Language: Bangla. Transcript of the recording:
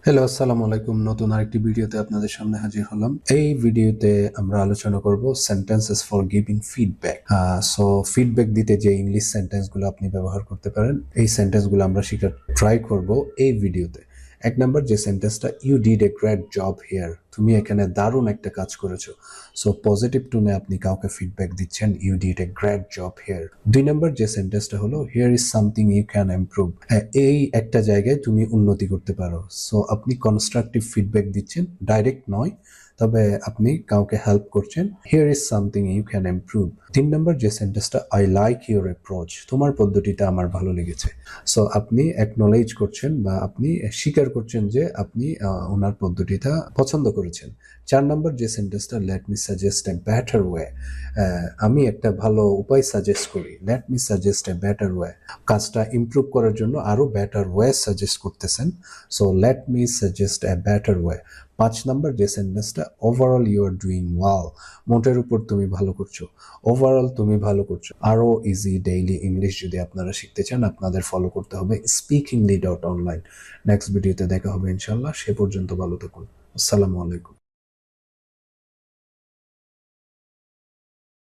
হ্যালো, আসসালামু আলাইকুম। নতুন আরেকটি ভিডিওতে আপনাদের সামনে হাজির হলাম। এই ভিডিওতে আমরা আলোচনা করব sentences for giving feedback. So feedback দিতে যে ইংলিশ সেন্টেন্সগুলো আপনি ব্যবহার করতে পারেন, এই সেন্টেন্সগুলো আমরা শেখার ট্রাই করব এই ভিডিওতে। এক নাম্বার যে সেন্টেন্সটা, you did a great job here, তুমি এখানে দারুণ একটা কাজ করেছো। সো পজিটিভ টোনে আপনি কাউকে ফিডব্যাক দিচ্ছেন, you did a great job here. দুই নাম্বার যে সেন্টেন্সটা হলো, here is something you can improve, এই একটা জায়গায় তুমি উন্নতি করতে পারো। সো আপনি কনস্ট্রাকটিভ ফিডব্যাক দিচ্ছেন, ডাইরেক্ট নয়, তবে আপনি কাউকে হেল্প করছেন। Here is something you can improve. তিন নম্বর যে সেন্টেন্সটা, আই লাইক ইউর অ্যাপ্রোচ, তোমার পদ্ধতিটা আমার ভালো লেগেছে। সো আপনি অ্যাকনোলেজ করছেন বা আপনি স্বীকার করছেন যে আপনি ওনার পদ্ধতিটা পছন্দ করেছেন। চার নম্বর যে সেন্টেন্সটা, let me suggest a better way, আমি একটা ভালো উপায় সাজেস্ট করি। Let me suggest a better way, কাজটা ইমপ্রুভ করার জন্য আরো বেটার ওয়ে সাজেস্ট করতেছেন। So let me suggest a better way. পাঁচ নাম্বার যে সেন্টেন্সটা, overall you are doing well, মোটের উপর তুমি ভালো করছো। ওভারঅল তুমি ভালো করছো। আরো ইজি ডেইলি ইংলিশ যদি আপনারা শিখতে চান, আপনাদের ফলো করতে হবে speakingly.online। নেক্সট ভিডিওতে দেখা হবে ইনশাল্লাহ। সে পর্যন্ত ভালো থাকুন। আসসালামু আলাইকুম।